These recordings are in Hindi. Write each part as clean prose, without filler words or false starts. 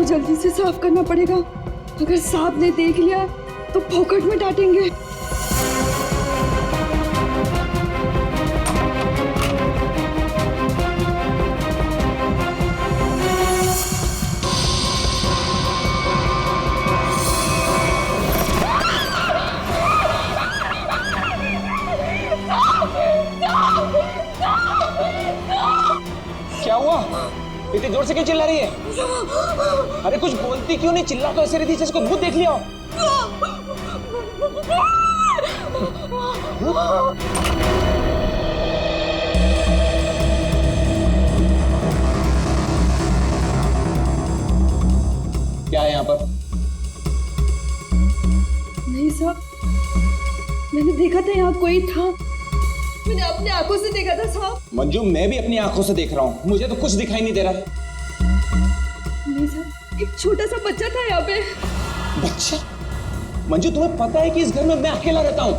जल्दी से साफ करना पड़ेगा। अगर साहब ने देख लिया तो फोकट में डांटेंगे। क्या हुआ? इतनी जोर से क्यों चिल्ला रही है? अरे कुछ बोलती क्यों नहीं? चिल्ला तो ऐसे रही थी जिसको भूत देख लिया हो। क्या है यहाँ पर? नहीं साहब, मैंने देखा था यहाँ कोई था। मैंने अपने आंखों से देखा था साहब। मंजू, मैं भी अपनी आंखों से देख रहा हूँ, मुझे तो कुछ दिखाई नहीं दे रहा। नहीं साहब, एक छोटा सा बच्चा था यहाँ पे। बच्चा? मंजू, तुम्हें पता है कि इस घर में मैं अकेला रहता हूँ?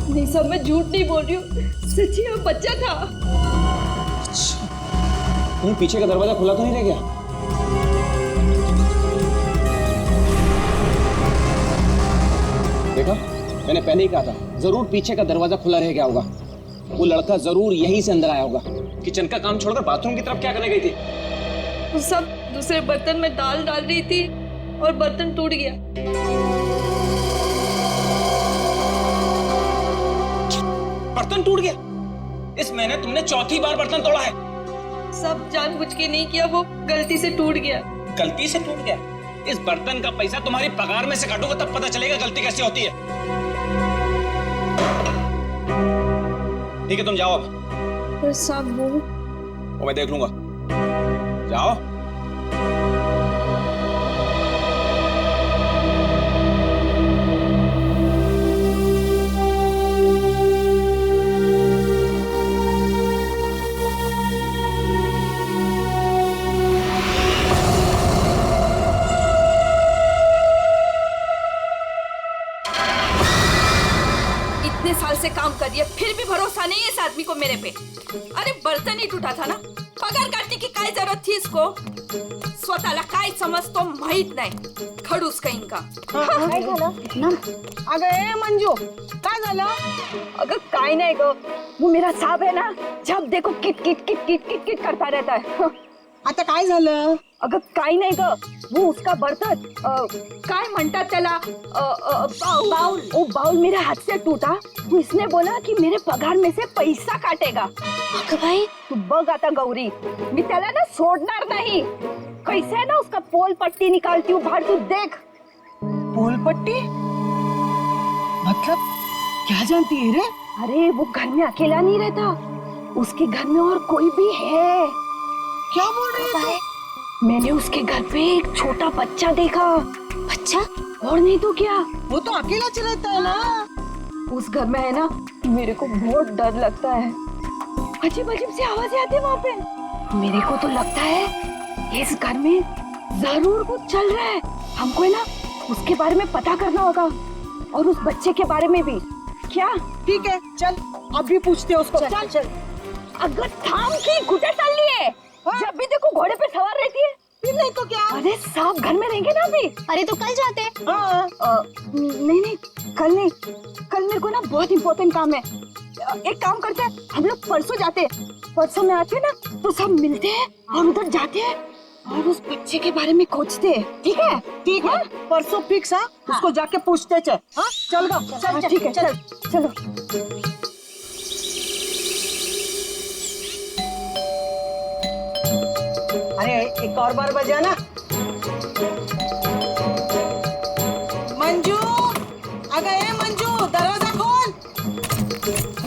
नहीं साहब, मैं झूठ नहीं बोल रही हूँ, सच्ची यहाँ बच्चा था। अच्छा, कहीं पीछे का दरवाजा खुला तो नहीं रह गया? देखा, मैंने पहले ही कहा था, जरूर पीछे का दरवाजा खुला रह गया होगा। वो लड़का जरूर यहीं से अंदर आया होगा। किचन का काम छोड़कर बाथरूम की तरफ क्या करने गई थी? वो सब दूसरे बर्तन में दाल डाल रही थी और बर्तन टूट गया। बर्तन टूट गया? इस महीने तुमने चौथी बार बर्तन तोड़ा है। सब जानबूझ के नहीं किया, वो गलती से टूट गया। गलती से टूट गया? इस बर्तन का पैसा तुम्हारी पगार में से काटूंगा तब पता चलेगा गलती कैसे होती है। ठीक है, तुम जाओ अब। पर साहब वो मैं देख लूंगा। जाओ। इतने साल से काम कर रही है, फिर भी भरोसा नहीं है इस आदमी को मेरे पे। अरे बर्तन ही टूटा था ना, पगार काटने की काय जरूरत थी इसको? स्वतःला काय समजतो माहित नाही, खडूस कहीं का। काय झालं? अगं ए मंजू, काय झालं? अगर काय नहीं गो, वो मेरा साहब है ना, जब देखो kit kit kit kit kit kit करता रहता है। आता काय झालं? अगं काय नाही ग, वो उसका बर्तन काय म्हणतात त्याला, बाउल, वो बाउल मेरे हाथ से टूटा। तो इसने बोला कि मेरे पगार में से पैसा काटेगा। अगं भाई तू बघ आता गौरी, मी त्याला ना सोडणार नहीं। कैसे है ना उसका पोल पट्टी निकालती हूँ बाहर, तू देख। पोल पट्टी? मतलब क्या जानती है रे? अरे वो घर में अकेला नहीं रहता, उसके घर में और कोई भी है। क्या बोल रही है? मैंने उसके घर पे एक छोटा बच्चा देखा। बच्चा? और नहीं तो क्या, वो तो अकेला रहता है ना। उस घर में है ना, मेरे को बहुत डर लगता है। अजीब अजीब सी आवाजें आती है वहाँ पे। मेरे को तो लगता है इस घर में जरूर कुछ चल रहा है। हमको है ना उसके बारे में पता करना होगा, और उस बच्चे के बारे में भी। क्या? ठीक है, चल अभी पूछते हैं उसको। चल चल। अगर थाम की घुटे चल लिए, जब भी देखो घोड़े पे सवार रहती है। फिर नहीं तो क्या? अरे साहब घर में रहेंगे ना अभी। अरे तो कल जाते हैं। नहीं नहीं, कल नहीं, कल मेरे को ना बहुत इम्पोर्टेंट काम है। एक काम करते हैं, हम लोग परसों जाते हैं। परसों में आते हैं ना तो सब मिलते हैं और उधर जाते हैं और उस बच्चे के बारे में खोजते हैं। ठीक है? ठीक है, परसों फिक्स है। उसको जाके पूछते चल। हाँ चल गा, चल ठीक है, चल चलो। अरे एक और बार बजाना। मंजू, अगर ए मंजू दरवाजा खोल।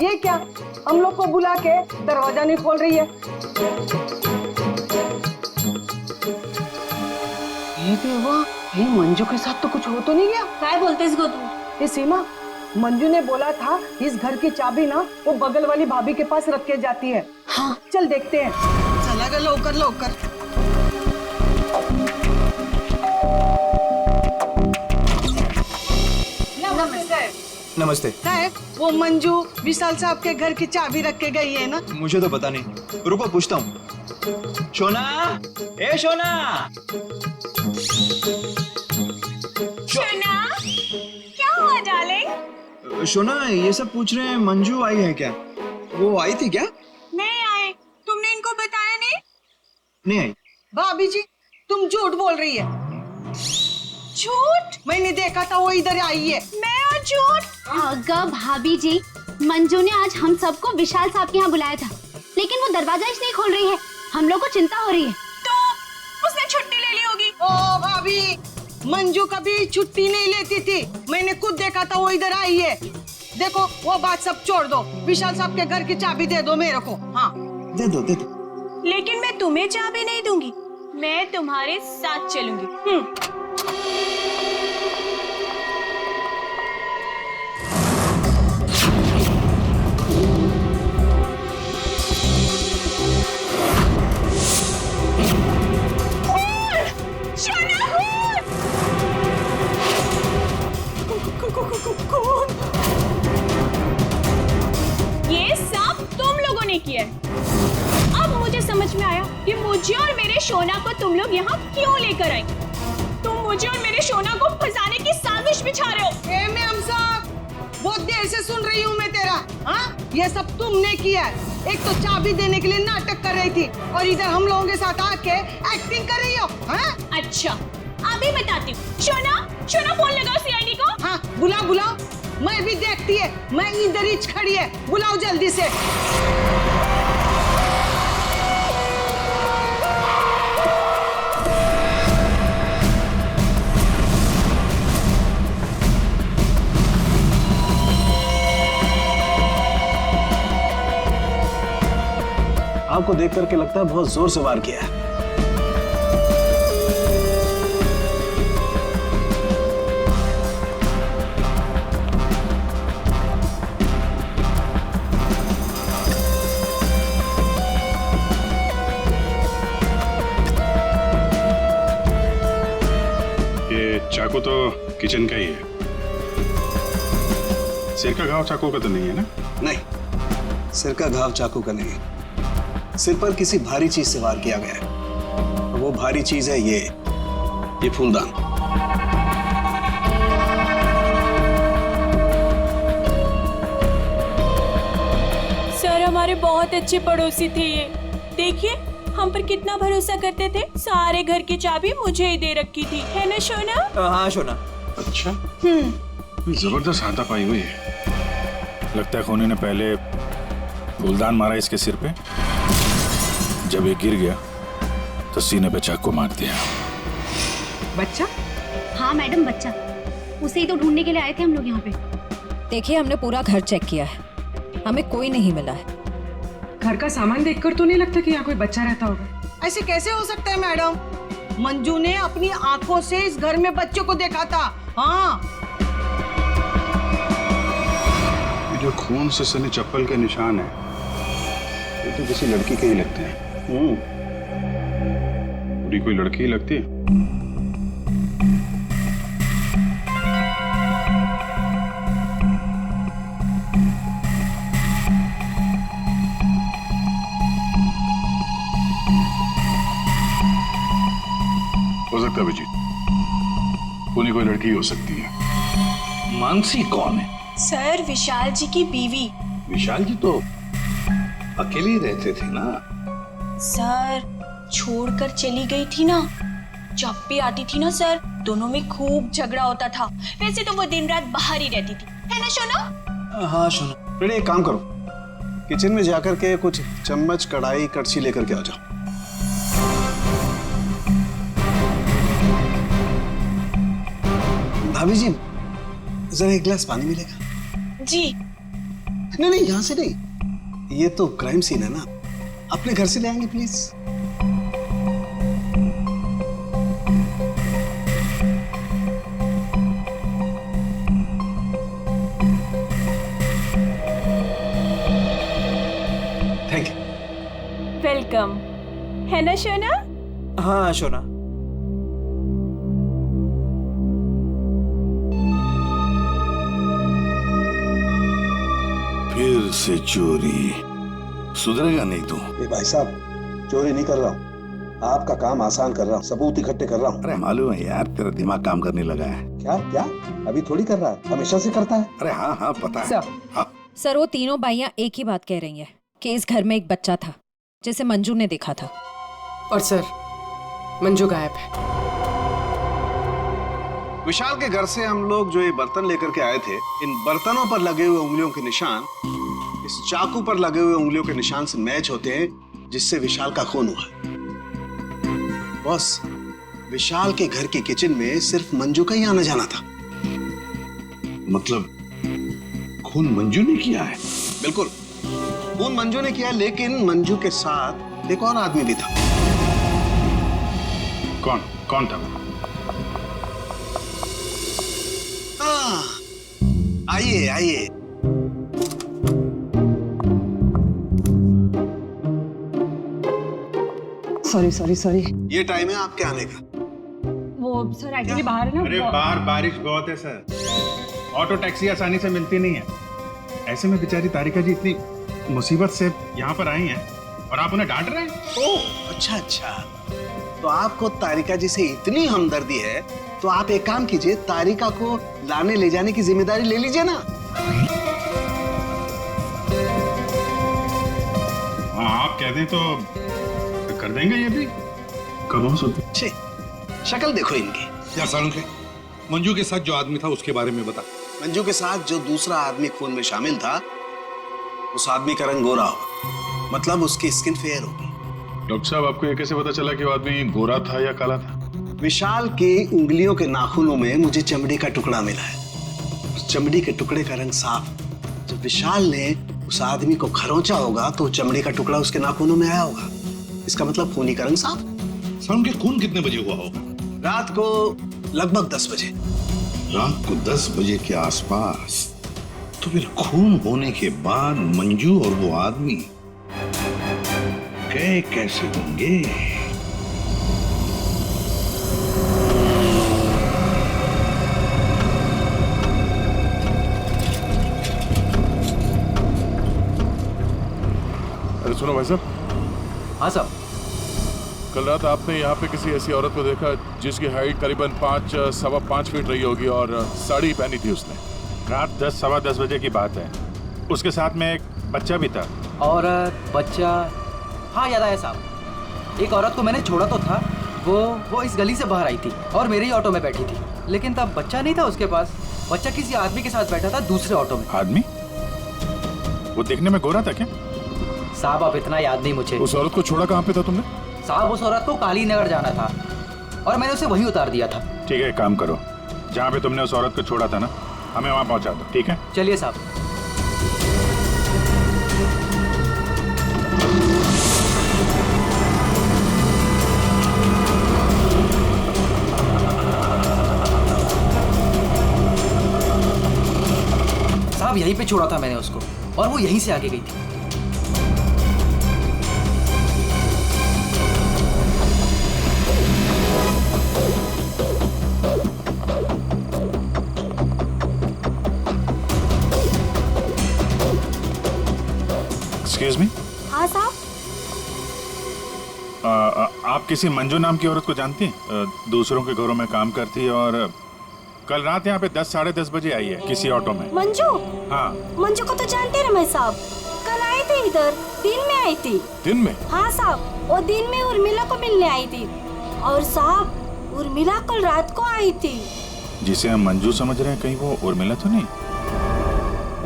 ये क्या, हम लोग को बुला के दरवाजा नहीं खोल रही है? ये देवा, ये मंजू के साथ तो कुछ हो तो नहीं गया? काय बोलतेस गो तू? ये सीमा, मंजू ने बोला था इस घर की चाबी ना वो बगल वाली भाभी के पास रख के जाती है। हाँ चल देखते हैं। चला गया, लवकर लवकर। नमस्ते। साहब वो मंजू विशाल साहब के घर की चाबी रख के गई है ना? मुझे तो पता नहीं, रुको पूछता हूँ। शोना, ए शोना। शोना, क्या हुआ डार्लिंग? शोना, ये सब पूछ रहे हैं मंजू आई है क्या? वो आई थी क्या? नहीं आए। तुमने इनको बताया नहीं? नहीं आई। भाभी जी तुम झूठ बोल रही है। झूठ? मैंने देखा था वो इधर आई है। मैं और झूठ? अगर भाभी जी, मंजू ने आज हम सबको विशाल साहब के यहाँ बुलाया था, लेकिन वो दरवाजा ही नहीं खोल रही है। हम लोग को चिंता हो रही है। तो उसने छुट्टी ले ली होगी। ओ भाभी, मंजू कभी छुट्टी नहीं लेती थी, मैंने खुद देखा था वो इधर आई है। देखो वो बात सब छोड़ दो, विशाल साहब के घर की चाबी दे दो मेरे को। हाँ दे दो दे दो। लेकिन मैं तुम्हें चाबी नहीं दूंगी, मैं तुम्हारे साथ चलूंगी। ये सब तुम लोगों ने किया है। अब मुझे समझ में आया कि मुझे और मेरे शोना को तुम लोग यहाँ क्यों लेकर आए। तुम मुझे और मेरे शोना को फंसाने की साजिश बिछा रहे हो। ए मैम साहब, बहुत देर से सुन रही हूँ मैं तेरा। हाँ ये सब तुमने किया है। एक तो चाबी देने के लिए नाटक कर रही थी और इधर हम लोगों के साथ आके एक्टिंग कर रही हो। हाँ अच्छा अभी बताती हूँ। शोना, शोना फोन लगाओ सीआईडी को। हाँ बुलाओ बुलाओ, मैं भी देखती है, मैं इधर ही खड़ी है, बुलाओ जल्दी से। आपको देख करके लगता है बहुत जोर से वार किया है। ये चाकू तो किचन का ही है। सिर का घाव चाकू का तो नहीं है ना? नहीं, सिर का घाव चाकू का नहीं है। सिर पर किसी भारी चीज से वार किया गया है। और वो भारी चीज है ये फूलदान। सर हमारे बहुत अच्छे पड़ोसी थे ये। देखिए हम पर कितना भरोसा करते थे। सारे घर की चाबी मुझे ही दे रखी थी, है ना शोना? हाँ शोना। अच्छा, जबरदस्त हाथापाई हुई है। लगता है खोने ने पहले फूलदान मारा इसके सिर पे, जब ये गिर गया तो सीने पे चाकू मार दिया। बच्चा? हाँ मैडम, बच्चा। उसे ही तो ढूंढने के लिए आए थे हम लोग यहाँ पे। देखिए हमने पूरा घर चेक किया है, हमें कोई नहीं मिला है। घर का सामान देखकर तो नहीं लगता कि यहाँ कोई बच्चा रहता होगा। ऐसे कैसे हो सकता है मैडम? मंजू ने अपनी आंखों से इस घर में बच्चों को देखा था। हाँ ये जो खून से सने चप्पल के निशान है, ये तो किसी लड़की के ही लगते हैं। पूरी कोई लड़की ही लगती है। हो सकता है अभिजीत, पूरी कोई लड़की ही हो सकती है। मानसी कौन है? सर विशाल जी की बीवी। विशाल जी तो अकेले ही रहते थे ना? सर छोड़कर चली गई थी ना, जब भी आती थी ना सर दोनों में खूब झगड़ा होता था। वैसे तो वो दिन रात बाहर ही रहती थी, है ना शोना? हाँ शोना, बेटे एक काम करो, किचन में जाकर के कुछ चम्मच, कढ़ाई, कड़छी लेकर के आ जाओ। भाभी जी जरा एक गिलास पानी मिलेगा? जी। नहीं नहीं, यहाँ से नहीं, ये तो क्राइम सीन है ना, अपने घर से ले आएंगे प्लीज। Thank you. वेलकम, है ना शोना? हाँ शोना। फिर से चोरी। सुधरेगा नहीं तू। ए भाई साहब, चोरी नहीं कर रहा हूँ, आपका काम आसान कर रहा हूँ, सबूत इकट्ठे कर रहा हूँ। अरे मालूम है यार, तेरा दिमाग काम करने लगा है। क्या क्या? अभी थोड़ी कर रहा है, हमेशा से करता है। अरे हाँ हाँ पता है। सर। हाँ। सर, वो तीनों बाइयां एक ही बात कह रही हैं कि इस घर में एक बच्चा था जिसे मंजू ने देखा था। और सर, मंजू गायब है। विशाल के घर से हम लोग जो ये बर्तन लेकर के आए थे, इन बर्तनों पर लगे हुए उंगलियों के निशान इस चाकू पर लगे हुए उंगलियों के निशान से मैच होते हैं, जिससे विशाल का खून हुआ। बॉस, विशाल के घर के किचन में सिर्फ मंजू का ही आना जाना था। मतलब खून मंजू ने किया है? बिल्कुल, खून मंजू ने किया, लेकिन मंजू के साथ एक और आदमी भी था। कौन कौन था? आइए आइए। सॉरी। ये टाइम है आपके आने का। वो सर एक्चुअली बाहर है ना। अरे बाहर बारिश बहुत है सर, ऑटो टैक्सी आसानी से मिलती नहीं है। ऐसे में बेचारी तारिका जी इतनी मुसीबत से यहाँ पर आई हैं और आप उन्हें डांट रहे हैं। ओह अच्छा, तो आपको तारिका जी से इतनी हमदर्दी है तो आप एक काम कीजिए, तारिका को लाने ले जाने की जिम्मेदारी ले लीजिए ना। हाँ, आप कह दें तो कर देंगे ये भी। कब हो सकते? छे, शक्ल देखो इनकी। क्या सारुण के मंजू के साथ जो आदमी था उसके बारे में बता। मंजू के साथ जो दूसरा आदमी खून में शामिल था, उस आदमी का रंग गोरा होगा, मतलब उसकी स्किन फेयर होगी। डॉक्टर साहब, आपको ये कैसे पता चला कि वो आदमी गोरा था या काला था? विशाल की उंगलियों के नाखूनों में मुझे चमड़ी का टुकड़ा मिला है। उस चमड़ी के टुकड़े का रंग साफ। जब विशाल ने उस आदमी को खरोंचा होगा तो चमड़ी का टुकड़ा उसके नाखूनों में आया होगा। इसका मतलब खूनी का रंग साफ। सारुण के खून कितने बजे हुआ होगा? रात को लगभग 10 बजे। रात को 10 बजे के आसपास। तो फिर खून होने के बाद मंजू और वो आदमी गए कैसे होंगे? अरे सुनो भाई साहब। हाँ साहब। कल रात आपने यहाँ पे किसी ऐसी औरत को देखा जिसकी हाइट करीबन 5-5.25 फीट रही होगी और साड़ी पहनी थी उसने। रात 10-10:15 बजे की बात है। उसके साथ में एक बच्चा भी था। औरत बच्चा, हाँ याद आया साहब। एक औरत को मैंने छोड़ा तो था, वो इस गली से बाहर आई थी और मेरे ही ऑटो में बैठी थी, लेकिन तब बच्चा नहीं था उसके पास। बच्चा किसी आदमी के साथ बैठा था दूसरे ऑटो में। आदमी? वो देखने में गोरा था क्या? साहब अब इतना याद नहीं मुझे। उस औरत को छोड़ा कहाँ पे था तुमने? साहब उस औरत को काली नगर जाना था और मैंने उसे वहीं उतार दिया था। ठीक है, एक काम करो, जहाँ पे तुमने उस औरत को छोड़ा था ना, हमें वहाँ पहुँचा दो। ठीक है, चलिए साहब। साहब यहीं पे छोड़ा था मैंने उसको और वो यहीं से आगे गई थी। Excuse me. हाँ साहब। आप किसी मंजू नाम की औरत को जानती हैं? दूसरों के घरों में काम करती है और कल रात यहाँ पे 10-10:30 बजे आई है किसी ऑटो में। मंजू? हाँ। मंजू को तो जानते रमेश साहब, कल आई थी इधर, दिन में आई थी। दिन में? हाँ साहब, वो दिन में उर्मिला को मिलने आई थी और साहब उर्मिला कल रात को आई थी। जिसे हम मंजू समझ रहे हैं, कहीं वो उर्मिला तो नहीं?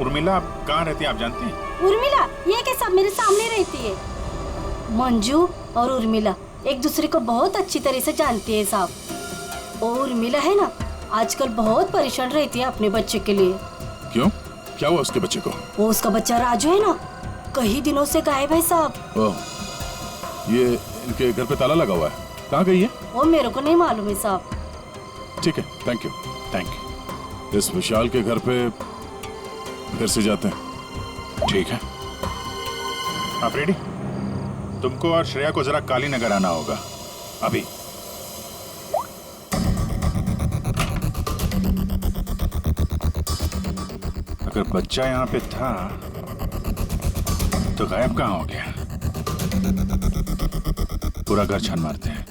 उर्मिला कहाँ रहती है आप जानती हैं? उर्मिला ये के सब मेरे सामने रहती है। मंजू और उर्मिला एक दूसरे को बहुत अच्छी तरह से जानती है साहब। और उर्मिला है ना, आजकल बहुत परेशान रहती है अपने बच्चे के लिए। क्यों? क्या हुआ उसके बच्चे को? वो उसका बच्चा राजू है ना, कई दिनों से गायब है साहब। ओह, ये इनके घर पे ताला लगा हुआ है। कहाँ गई है? वो मेरे को नहीं मालूम है साहब। ठीक है, थैंक यू। इस विशाल के घर पे फिर से जाते हैं। ठीक है, आप रेडी? तुमको और श्रेया को जरा काली नगर आना होगा अभी। अगर बच्चा यहाँ पे था तो गायब कहाँ हो गया? पूरा घर छान मारते हैं।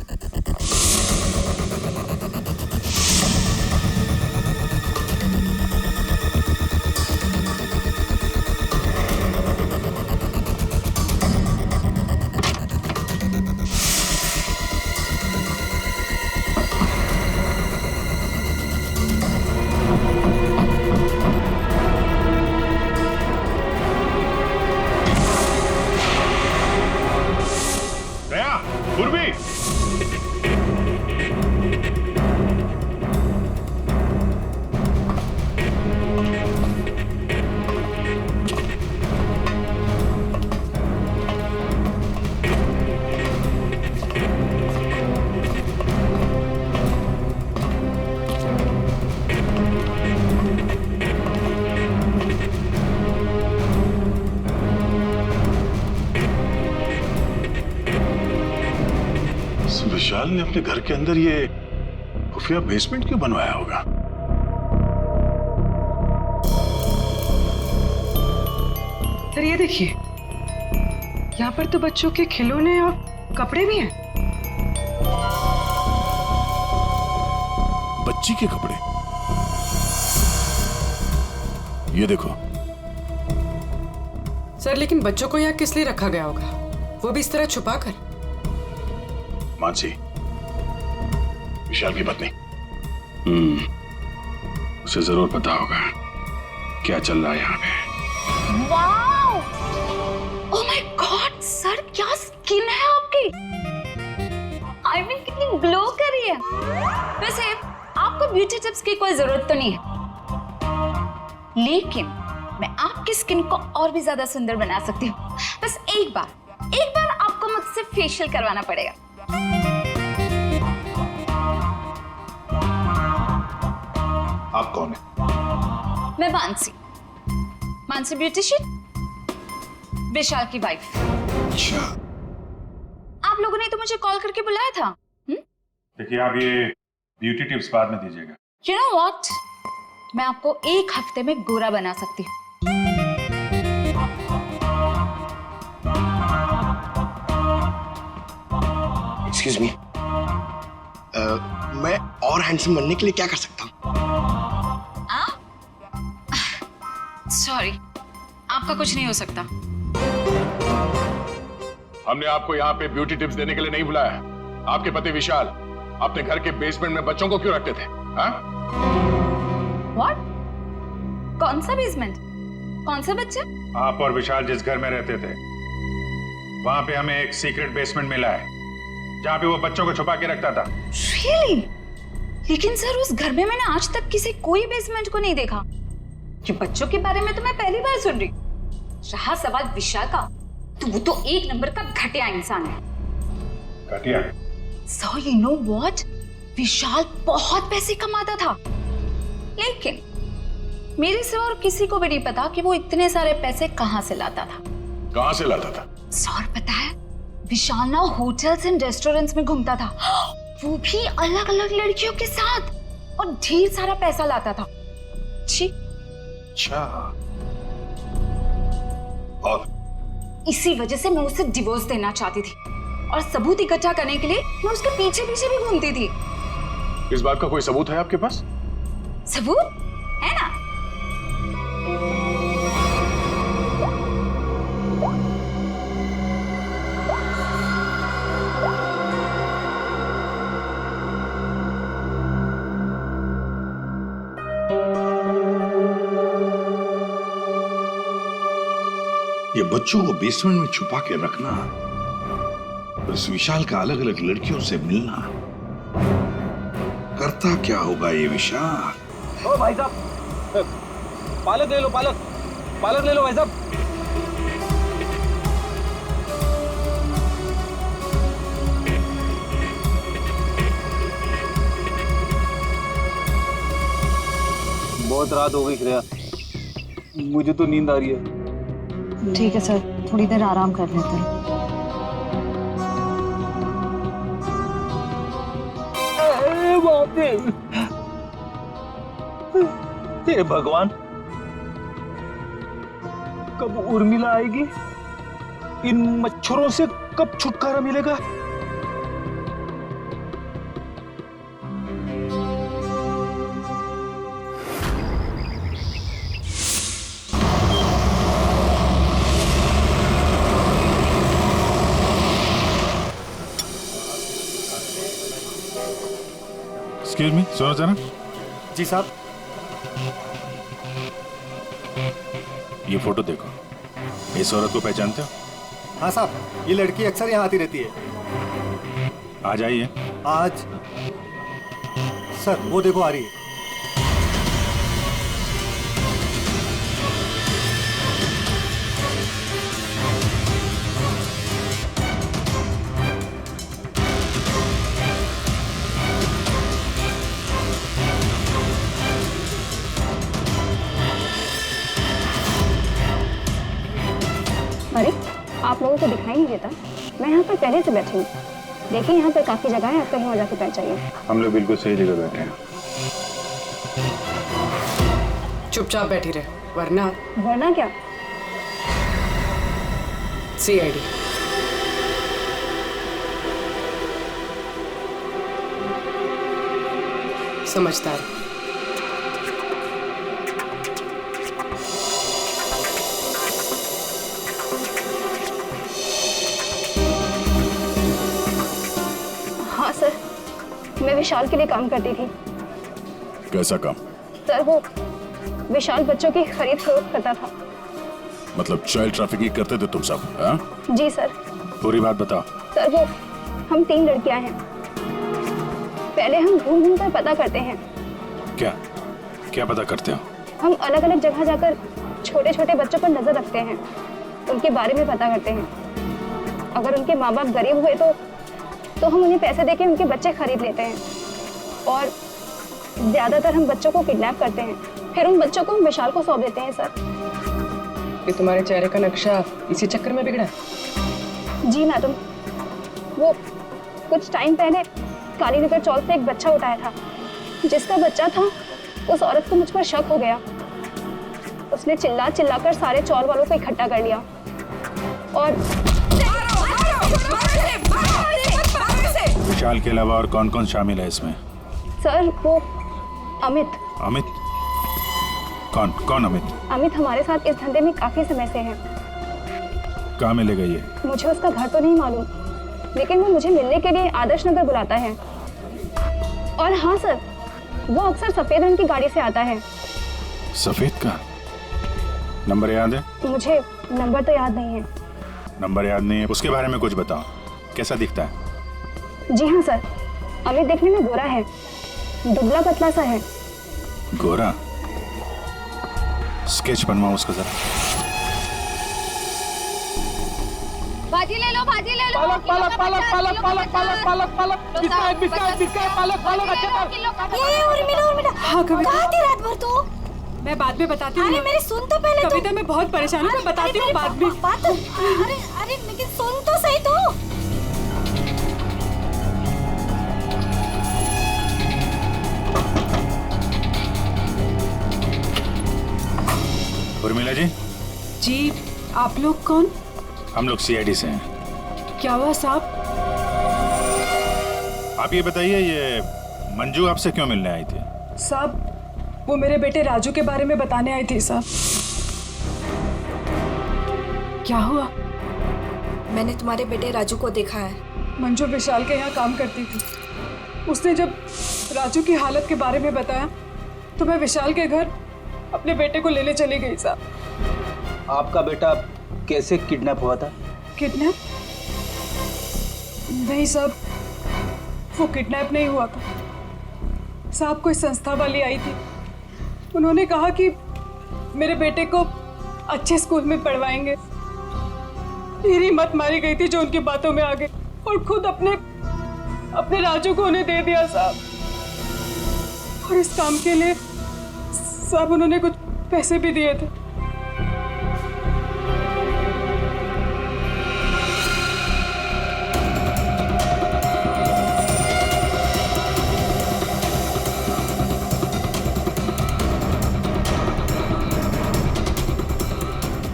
विशाल ने अपने घर के अंदर ये खुफिया बेसमेंट क्यों बनवाया होगा? सर ये देखिए, यहाँ पर तो बच्चों के खिलौने और कपड़े भी हैं। बच्ची के कपड़े? ये देखो। सर लेकिन बच्चों को यहाँ किस लिए रखा गया होगा, वो भी इस तरह छुपा कर? मानसी, विशाल की पत्नी, उसे जरूर पता होगा क्या चल रहा है यहाँ पे। Wow! Oh my God sir, क्या स्किन है आपकी! आई मीन कितनी ग्लो कर रही है। वैसे आपको ब्यूटी टिप्स की कोई जरूरत तो नहीं है, लेकिन मैं आपकी स्किन को और भी ज्यादा सुंदर बना सकती हूँ। बस एक बार आपको मुझसे फेशियल करवाना पड़ेगा। आप कौन है? मैं मानसी ब्यूटिशियन, विशाल की वाइफ। अच्छा। आप लोगों ने तो मुझे कॉल करके बुलाया था। देखिए, आप ये ब्यूटी टिप्स बाद में दीजिएगा। You know what? मैं आपको एक हफ्ते में गोरा बना सकती हूँ। Excuse me. मैं और हैंडसम बनने के लिए क्या कर सकता हूँ? सॉरी, आपका कुछ नहीं हो सकता। हमने आपको यहाँ पे ब्यूटी टिप्स देने के लिए नहीं बुलाया। आपके पति विशाल अपने घर के बेसमेंट में बच्चों को क्यों रखते थे? What? कौन सा बेसमेंट? कौन सा बच्चा? आप और विशाल जिस घर में रहते थे, वहां पे हमें एक सीक्रेट बेसमेंट मिला है, जहाँ पे वो बच्चों को छुपा के रखता था। Really? लेकिन सर उस घर में मैंने आज तक किसी कोई बेसमेंट को नहीं देखा। ये बच्चों के बारे में तो मैं पहली बार सुन रही। रहा सवाल विशाल का, तो वो तो एक नंबर का घटिया इंसान है। घटिया? So you know what? विशाल बहुत पैसे कमाता था, लेकिन मेरे सिवा और किसी को भी नहीं पता कि वो इतने सारे पैसे कहाँ से लाता था। कहाँ से लाता था? सर पता है, विशाल ना होटल्स एंड रेस्टोरेंट्स में घूमता था, वो भी अलग अलग लड़कियों के साथ, और ढेर सारा पैसा लाता था। छी। अच्छा। और इसी वजह से मैं उसे डिवोर्स देना चाहती थी, और सबूत इकट्ठा करने के लिए मैं उसके पीछे पीछे भी घूमती थी। इस बात का कोई सबूत है आपके पास? सबूत है ना? ये बच्चों को बेसमेंट में छुपा के रखना और इस विशाल का अलग अलग लड़कियों से मिलना, करता क्या होगा ये विशाल? ओ भाई साहब, पालक ले लो, पालक ले लो भाई साहब। बहुत रात हो गई श्रेया, मुझे तो नींद आ रही है। ठीक है सर, थोड़ी देर आराम कर लेते हैं। हे भगवान, कब उर्मिला आएगी इन मच्छरों से कब छुटकारा मिलेगा? एक्सक्यूज मी, सुनो जरा। जी साहब। ये फोटो देखो, इस औरत को पहचानते हो? हाँ साहब, ये लड़की अक्सर यहाँ आती रहती है। आज आई है? आज सर वो देखो आ रही है। अरे आप लोगों को दिखाई नहीं देता? मैं यहाँ पर पहले से बैठी हूँ। देखिए यहाँ पर काफी जगह है, आप कहीं और जाके बैठ जाइए। हम लोग बिल्कुल सही जगह बैठे हैं। चुपचाप बैठी रहे, वरना वरना क्या? CID। समझदार। हाँ सर, मैं विशाल के लिए काम करती थी। कैसा काम? सर वो विशाल बच्चों की खरीद फरोख्त करता था। मतलब चाइल्ड ट्रैफिकिंग करते थे तुम सब? हाँ? जी सर। पूरी बात बताओ। सर वो हम 3 लड़कियां हैं। पहले हम घूम घूम कर पता करते हैं। क्या क्या पता करते हो? हम अलग अलग जगह जाकर छोटे छोटे बच्चों पर नजर रखते हैं, उनके बारे में पता करते हैं। अगर उनके माँ बाप गरीब हुए तो हम उन्हें पैसे देके उनके बच्चे खरीद लेते हैं। और ज्यादातर हम बच्चों को किडनैप करते हैं, फिर उन बच्चों को हम विशाल को सौंप देते हैं। सर ये तुम्हारे चेहरे का नक्शा इसी चक्कर में बिगड़ा? जी मैडम, वो कुछ टाइम पहले कालीनगर चौक से एक बच्चा उठाया था। जिसका बच्चा था उस औरत को मुझ पर शक हो गया। उसने चिल्ला चिल्लाकर सारे चौल वालों को इकट्ठा कर लिया और विशाल के अलावा और कौन कौन शामिल है इसमें? सर वो अमित। अमित? कौन कौन अमित? अमित हमारे साथ इस धंधे में काफी समय से है। कहाँ मिलेगा ये? मुझे उसका घर तो नहीं मालूम, लेकिन वो मुझे मिलने के लिए आदर्श नगर बुलाता है। और हाँ सर, वो अक्सर सफेद रंग की गाड़ी से आता है। सफेद का? नंबर याद है? मुझे नंबर तो याद नहीं है। नंबर याद नहीं है? उसके बारे में कुछ बताओ, कैसा दिखता है? जी हाँ सर, अमित देखने में गोरा है, दुबला पतला सा है। गोरा? स्केच बनवाओ उसका जरा। भाजी ले लो, भाजी ले लो। पालक पालक पालक पालक पालक पालक पालक पालक बिस्किट बिस्किट बिस्किट पालक पालक अच्छा। ये उर्मिला हाँ कविता, कहाँ थी रात भर तू? मैं बाद में बताती हूँ। अरे मेरी सुन तो पहले। कविता मैं बहुत परेशान हूँ, मैं बताती हूँ बाद में। अरे अरे लेकिन सुन तो सही तू। उर्मिला जी। जी आप लोग कौन? हम लोग CID से हैं। क्या हुआ साहब? आप ये बताइए, ये मंजू आपसे क्यों मिलने आई थी? साहब वो मेरे बेटे राजू के बारे में बताने आई थी साहब। क्या हुआ? मैंने तुम्हारे बेटे राजू को देखा है। मंजू विशाल के यहाँ काम करती थी। उसने जब राजू की हालत के बारे में बताया तो मैं विशाल के घर अपने बेटे को लेने चली गई साहब। आपका बेटा कैसे किडनैप हुआ था? किडनैप? नहीं साहब, वो किडनैप नहीं हुआ था साहब। कोई संस्था वाली आई थी, उन्होंने कहा कि मेरे बेटे को अच्छे स्कूल में पढ़वाएंगे। मेरी मत मारी गई थी जो उनकी बातों में आ गई और खुद अपने राजू को उन्हें दे दिया साहब। और इस काम के लिए साहब उन्होंने कुछ पैसे भी दिए थे।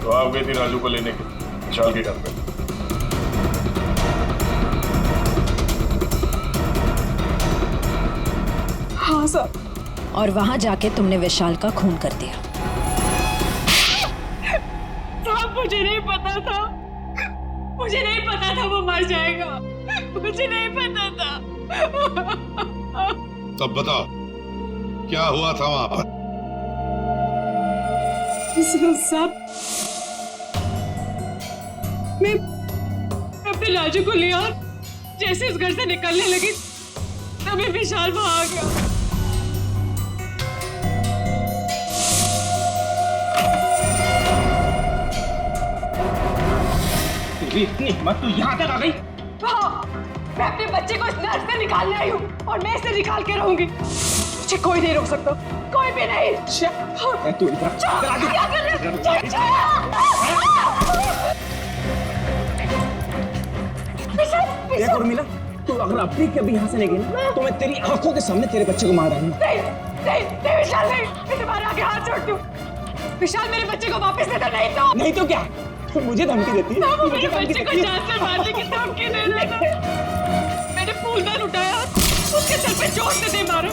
तो आप गई थी राजू को लेने के विशाल के घर पे? साहब। और वहां जाके तुमने विशाल का खून कर दिया। साहब मुझे नहीं पता था, मुझे नहीं पता था वो मर जाएगा, मुझे नहीं पता था। तब बताओ क्या हुआ था वहां पर? साहब मैं अपने राजू को लिया, जैसे इस घर से निकलने लगी तभी विशाल वहां आ गया। इतनी हिम्मत तू यहाँ तक आ गई? हाँ, मैं अपने बच्चे को इस नर्क से निकालने आई हूँ और मैं इसे निकाल के रहूंगी। मुझे कोई नहीं रोक सकता, कोई भी नहीं। तू क्या कर रहे हो? उर्मिला, तू अगर अपनी कभी यहाँ से नहीं गई ना, तो मैं तेरी आंखों के सामने तेरे बच्चे को मार डालूंगा। नहीं विशाल, नहीं, मैं तुम्हारे आगे हाथ जोड़ती हूँ। विशाल मेरे बच्चे को वापस दे दो, नहीं तो क्या? तो मुझे धमकी देती है? वो मेरे बच्चे को जान से मारने की धमकी दे रहा था। मैंने फूलदान उठाया, उसके सर पे जोर से दे मारा।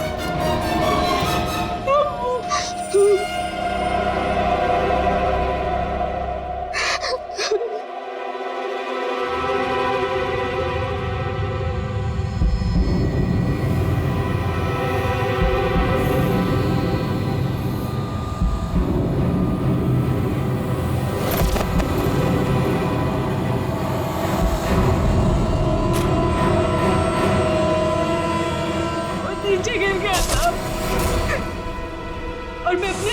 नीचे गिर गया था और मैं अपने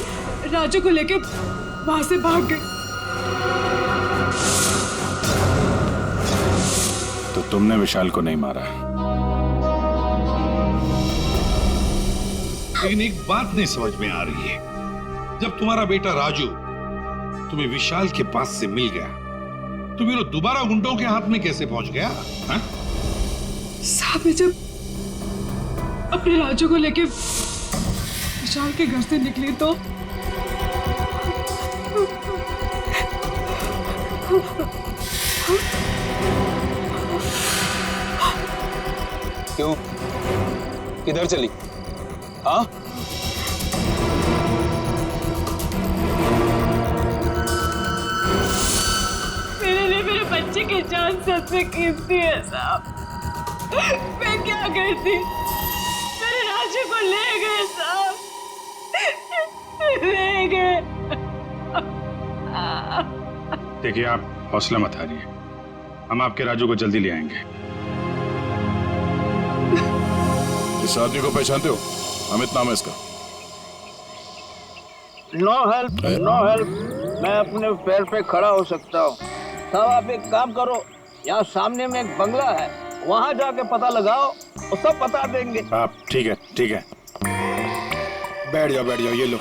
राजू को लेके वहां से भाग गई। तो तुमने विशाल को नहीं मारा? लेकिन एक बात नहीं समझ में आ रही है, जब तुम्हारा बेटा राजू तुम्हें विशाल के पास से मिल गया तो फिर वो दोबारा गुंडों के हाथ में कैसे पहुंच गया? साहब मैं जब अपने राजू को लेके विशाल के घर से निकली तो क्यों, किधर चली? हाँ, मेरे लिए मेरे बच्चे की जान सबसे कीमती है साहब। मैं क्या करती? मेरे राजू को ले गए साहब, ले गए। देखिए, आप हौसला मत हारिए, हम आपके राजू को जल्दी ले आएंगे। इस आदमी को पहचानते हो? अमित नाम है इसका। No help, no help. मैं अपने पैर पे खड़ा हो सकता हूँ। साहब आप एक काम करो, यहाँ सामने में एक बंगला है, वहाँ जाके पता लगाओ, वो सब बता देंगे। आप ठीक है, ठीक है, बैठ जाओ, ये लो।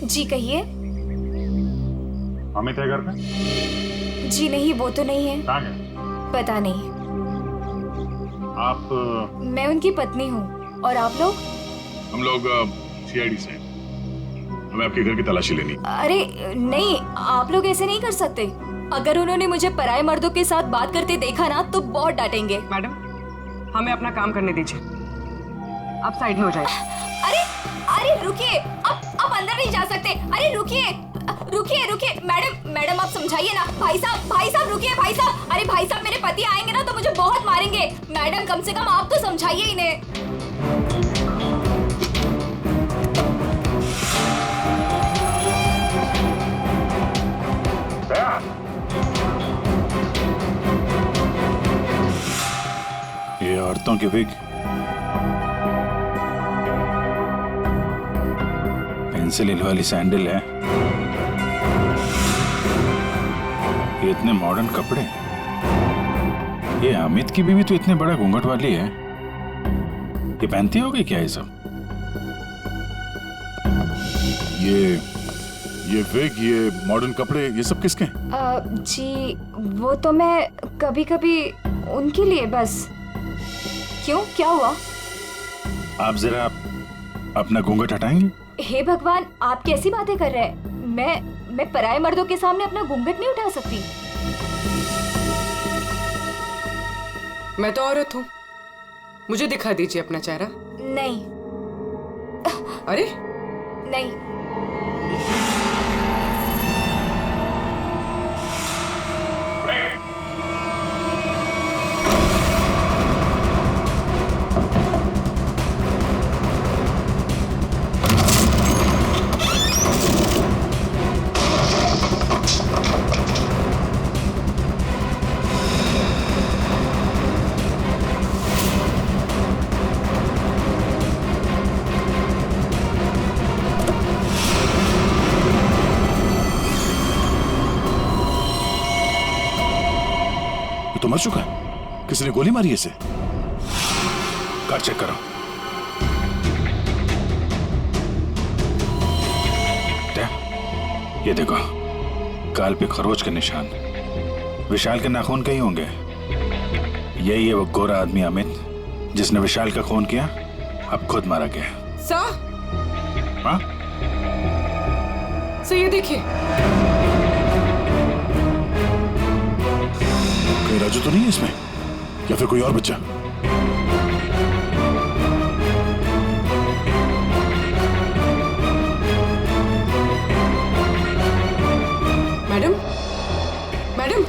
जी कहिए। अमित है घर पे? जी नहीं, वो तो नहीं है। कहाँ गए? पता नहीं। आप? मैं उनकी पत्नी हूँ। और आप लोग? हम लोग सीआईडी से, हमें आपके घर की तलाशी लेनी। अरे नहीं, आप लोग ऐसे नहीं कर सकते। अगर उन्होंने मुझे पराये मर्दों के साथ बात करते देखा ना तो बहुत डांटेंगे। मैडम, हमें अपना काम करने दीजिए, आप साइड में हो जाइए। अरे रुकिए, आप अंदर नहीं जा सकते। अरे रुकिए मैडम आप समझाइए ना। भाई साहब रुकिए भाई साहब। अरे भाई साहब, मेरे पति आएंगे ना तो मुझे बहुत मारेंगे। मैडम कम से कम आप तो समझाइए इन्हें। ये औरतों की विग, पेंसिल हिल वाली सैंडल है, ये इतने मॉडर्न कपड़े। ये अमित की बीवी तो इतने बड़ा घूंघट वाली है, ये पहनती होगी क्या ये सब? ये विग, ये मॉडर्न कपड़े, ये सब किसके हैं? जी वो तो मैं कभी कभी उनके लिए बस। क्यों, क्या हुआ? आप जरा अपना घूंघट हटाएंगे? हे भगवान, आप कैसी बातें कर रहे हैं? मैं पराये मर्दों के सामने अपना घूंघट नहीं उठा सकती। मैं तो औरत हूँ, मुझे दिखा दीजिए अपना चेहरा। नहीं। अरे नहीं। तो मर चुका है, किसी ने गोली मारी है इसे। कार चेक करो। ये देखो, गाल पे खरोच के निशान। विशाल के नाखून कहीं होंगे। यही है वो गोरा आदमी अमित जिसने विशाल का खून किया, अब खुद मारा गया। सर, हाँ? सर ये देखिए। राजू तो नहीं है इसमें, या फिर कोई और बच्चा? मैडम, मैडम,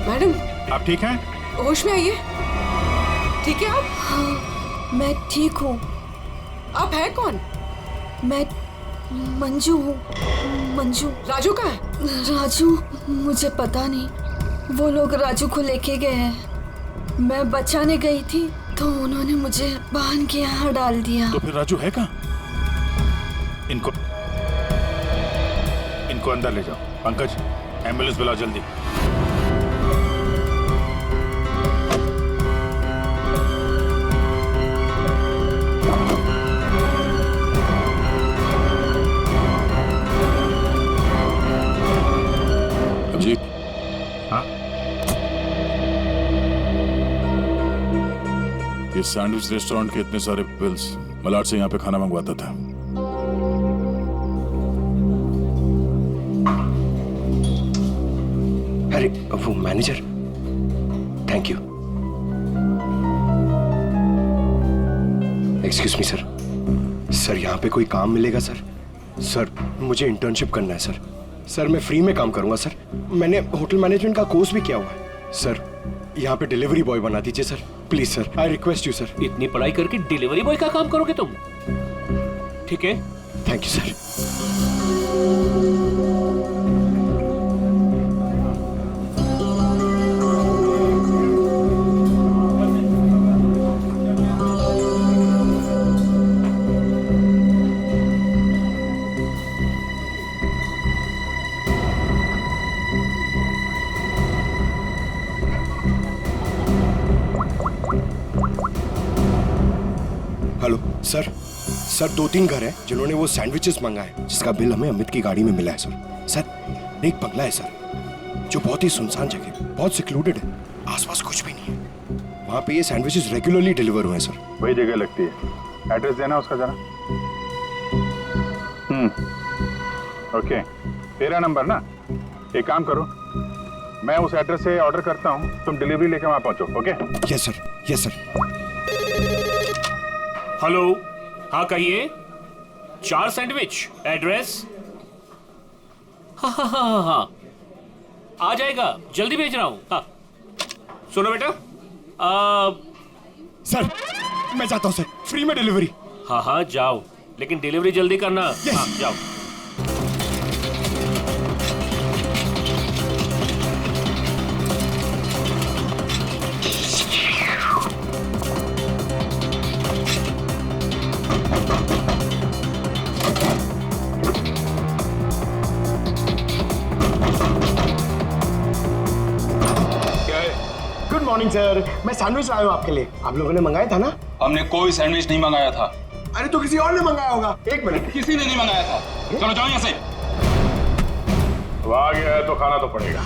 मैडम, आप ठीक हैं? होश में आइए। ठीक है आप? हाँ, मैं ठीक हूँ। आप है कौन? मैं मंजू हूँ। मंजू। राजू कहाँ है? राजू, मुझे पता नहीं। वो लोग राजू को लेके गए हैं। मैं बचाने गई थी तो उन्होंने मुझे बांध के यहाँ डाल दिया। तो फिर राजू है कहाँ? इनको अंदर ले जाओ। पंकज, एम्बुलेंस बुलाओ जल्दी। जी हाँ, ये सैंडविच रेस्टोरेंट के इतने सारे बिल्स मलाड से यहाँ पे खाना मंगवाता था। अरे वो manager, thank you. Excuse me sir, sir यहाँ पे कोई काम मिलेगा सर? सर मुझे इंटर्नशिप करना है सर। सर मैं फ्री में काम करूंगा सर। मैंने होटल मैनेजमेंट का कोर्स भी किया हुआ है सर। यहाँ पे डिलीवरी बॉय बना दीजिए sir, please sir, I request you sir. इतनी पढ़ाई करके डिलीवरी बॉय का काम करोगे तुम? ठीक है, thank you sir. Hello sir, sir 2-3 घर हैं जिन्होंने वो सैंडविचेस मंगाए जिसका बिल हमें अमित की गाड़ी में मिला है सर। सर एक बंगला है सर जो बहुत ही सुनसान जगह, बहुत सिक्लूडेड है, आसपास कुछ भी नहीं है। वहाँ पे ये सैंडविचेस रेगुलरली डिलीवर हुए हैं सर। वही जगह लगती है। एड्रेस देना उसका जरा। ओके, 13 नंबर ना। एक काम करो, मैं उस एड्रेस से ऑर्डर करता हूँ, तुम डिलीवरी लेकर वहाँ पहुँचो। Okay? Yes sir, yes sir. Hello, हाँ कहिए। 4 सैंडविच, एड्रेस? हाँ, आ जाएगा, जल्दी भेज रहा हूँ। हाँ सुनो बेटा, सर मैं जाता हूँ सर, फ्री में डिलीवरी। हाँ जाओ, लेकिन डिलीवरी जल्दी करना। yes. हाँ जाओ। गुड मॉर्निंग सर, मैं सैंडविच लाया हूँ आपके लिए। आप लोगों ने मंगाया था ना? हमने कोई सैंडविच नहीं मंगाया था। अरे तो किसी और ने मंगाया होगा। एक मिनट, किसी ने नहीं मंगाया था। चलो जाओ यहाँ से। अब आ गया है तो खाना तो पड़ेगा।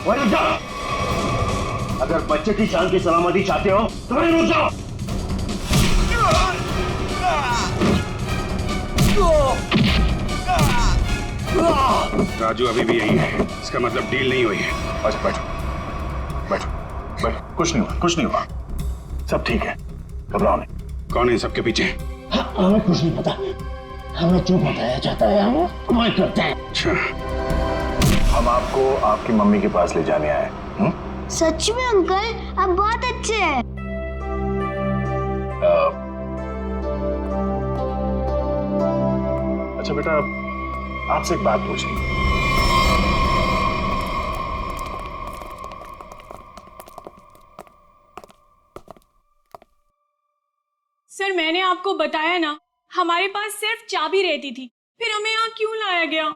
वहीं रुक जाओ। अगर बच्चे की जान की सलामती चाहते हो तो वहीं रुक जाओ। राजू अभी भी यही है, इसका मतलब डील नहीं हुई है। बैठो बैठो बैठो बैठो, कुछ नहीं हुआ, कुछ नहीं हुआ, सब ठीक है, घबराओ नहीं। कौन है सबके पीछे? हमें कुछ नहीं पता, हमें जो बताया जाता है हम वही करते हैं। अच्छा, हम आपको आपकी मम्मी के पास ले जाने आए। सच में अंकल, आप बहुत अच्छे हैं। अच्छा बेटा, आपसे एक बात पूछनी। सर मैंने आपको बताया ना, हमारे पास सिर्फ चाबी रहती थी, फिर हमें यहाँ क्यों लाया गया?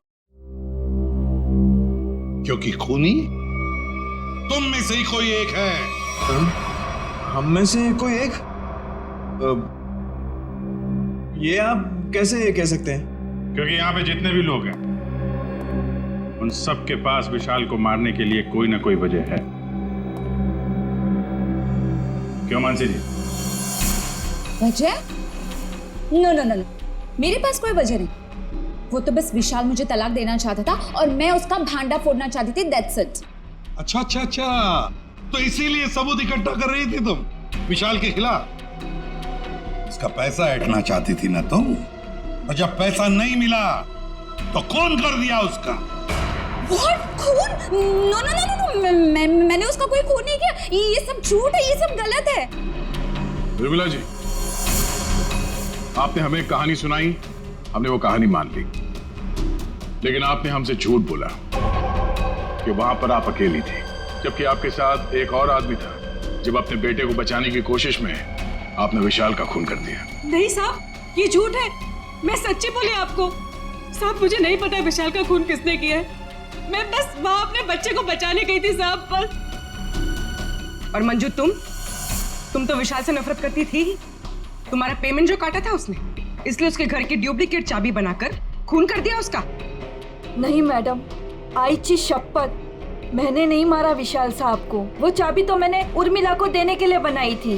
क्योंकि खूनी तुम में से ही कोई एक है। हम में से कोई एक? ये आप कैसे कह सकते हैं? क्योंकि यहाँ पे जितने भी लोग हैं उन सब के पास विशाल को मारने के लिए कोई ना कोई वजह है। क्यों मानसी जी? वजह? नो नो नो, मेरे पास कोई वजह नहीं। वो तो बस विशाल मुझे तलाक देना चाहता था और मैं उसका भांडा फोड़ना चाहती थी, दैट्स इट। अच्छा अच्छा अच्छा, तो इसीलिए सबूत इकट्ठा कर रही थी तुम विशाल के खिलाफ। उसका पैसा ऐंठना चाहती थी ना तुम, और जब पैसा नहीं मिला तो खून कर दिया उसका। What? खून? नो नो नो नो, मैंने उसका कोई खून नहीं किया। ये सब झूठ है, ये सब गलत है। निर्मला जी, आपने हमें कहानी सुनाई, हमने वो कहानी मान ली, लेकिन आपने हमसे झूठ बोला कि वहां पर आप अकेली थी, जबकि आपके साथ एक और आदमी था। जब अपने बेटे को बचाने की कोशिश में आपने विशाल का खून कर दिया। नहीं साहब, ये झूठ है, मैं सच्ची बोली आपको। साहब मुझे नहीं पता विशाल का खून किसने किया है, मैं बस वहां अपने बच्चे को बचाने गई थी साहब बस। और मंजू, तुम तो विशाल से नफरत करती थी ही। तुम्हारा पेमेंट जो काटा था उसने, इसलिए उसके घर की डुप्लीकेट चाबी बनाकर खून कर दिया उसका। नहीं मैडम, आईची शपथ, मैंने नहीं मारा विशाल साहब को। वो चाबी तो मैंने उर्मिला को देने के लिए बनाई थी।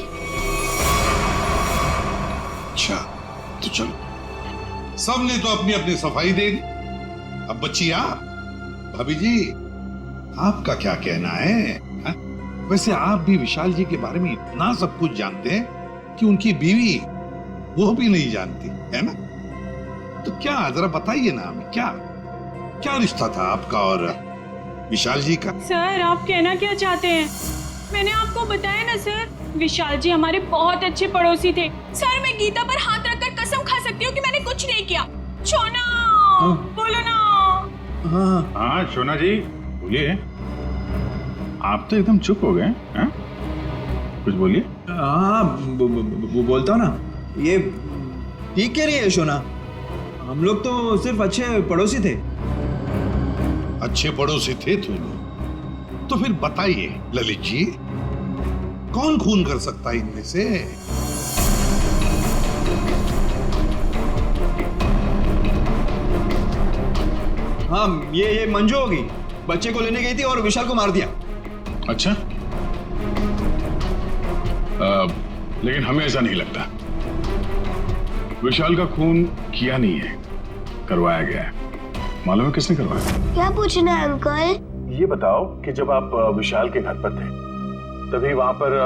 अच्छा तो चलो, सबने तो अपनी अपनी सफाई दे दी। अब बच्ची आप, भाभी जी आपका क्या कहना है? हा? वैसे आप भी विशाल जी के बारे में इतना सब कुछ जानते हैं कि उनकी बीवी वो भी नहीं जानती है ना? तो क्या जरा बताइए ना हमें, क्या क्या रिश्ता था आपका और विशाल जी का? सर आप कहना क्या चाहते हैं? मैंने आपको बताया ना सर, विशाल जी हमारे बहुत अच्छे पड़ोसी थे। सर मैं गीता पर हाथ रखकर कसम खा सकती हूँ कि मैंने कुछ नहीं किया। शोना, बोलो ना। हाँ शोना जी बोलिए। आप तो एकदम चुप हो गए हैं, कुछ बोलिए। हाँ बोलता हूँ ना, ये ठीक कह रही है शोना, हम लोग तो सिर्फ अच्छे पड़ोसी थे। अच्छे पड़ोसी थे तुम? तो फिर बताइए ललित जी, कौन खून कर सकता है इनमें से? हाँ ये मंजू होगी, बच्चे को लेने गई थी और विशाल को मार दिया। अच्छा, लेकिन हमें ऐसा नहीं लगता। विशाल का खून किया नहीं है, करवाया गया है। मालूम है किसने करवाया? क्या पूछना है अंकल? ये बताओ कि जब आप विशाल के घर पर थे तभी वहां पर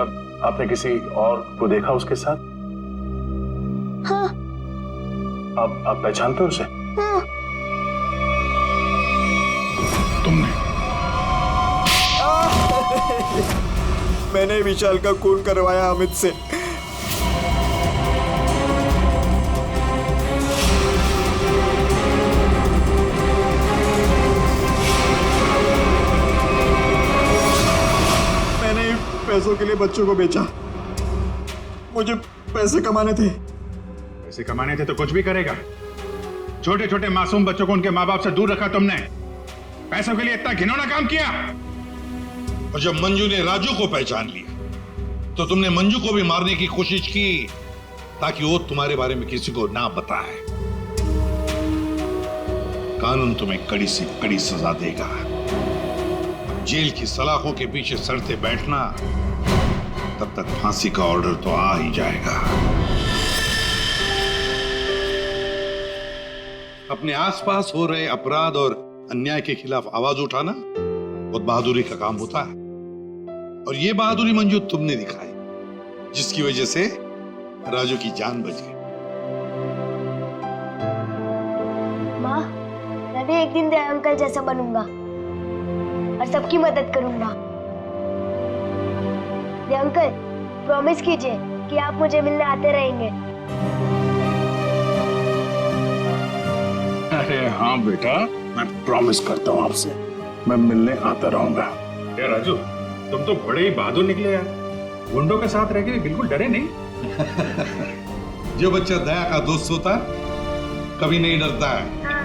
आपने किसी और को देखा उसके साथ? हाँ। आप पहचानते हो उसे? हाँ। तो मैंने विशाल का खून करवाया अमित से। मैंने पैसों के लिए बच्चों को बेचा। मुझे पैसे कमाने थे। पैसे कमाने थे तो कुछ भी करेगा। छोटे छोटे मासूम बच्चों को उनके माँ बाप से दूर रखा तुमने। पैसों के लिए इतना घिनौना काम किया। और जब मंजू ने राजू को पहचान लिया तो तुमने मंजू को भी मारने की कोशिश की ताकि वो तुम्हारे बारे में किसी को ना बताए। कानून तुम्हें कड़ी से कड़ी सजा देगा। जेल की सलाखों के पीछे सड़ते बैठना, तब तक फांसी का ऑर्डर तो आ ही जाएगा। अपने आसपास हो रहे अपराध और अन्याय के खिलाफ आवाज उठाना बहुत बहादुरी का काम होता है। और ये बहादुरी मंजू तुमने दिखाई, जिसकी वजह से राजू की जान बच गई। माँ, मैं भी एक दिन दया अंकल जैसा बनूंगा और सबकी मदद करूंगा। दया अंकल, प्रॉमिस कीजिए कि आप मुझे मिलने आते रहेंगे। अरे हाँ बेटा, मैं प्रॉमिस करता हूँ आपसे, मैं मिलने आता रहूंगा। क्या राजू, तुम तो बड़े ही बहादुर निकले यार। गुंडों के साथ रह के भी बिल्कुल डरे नहीं। जो बच्चा दया का दोस्त होता है कभी नहीं डरता है।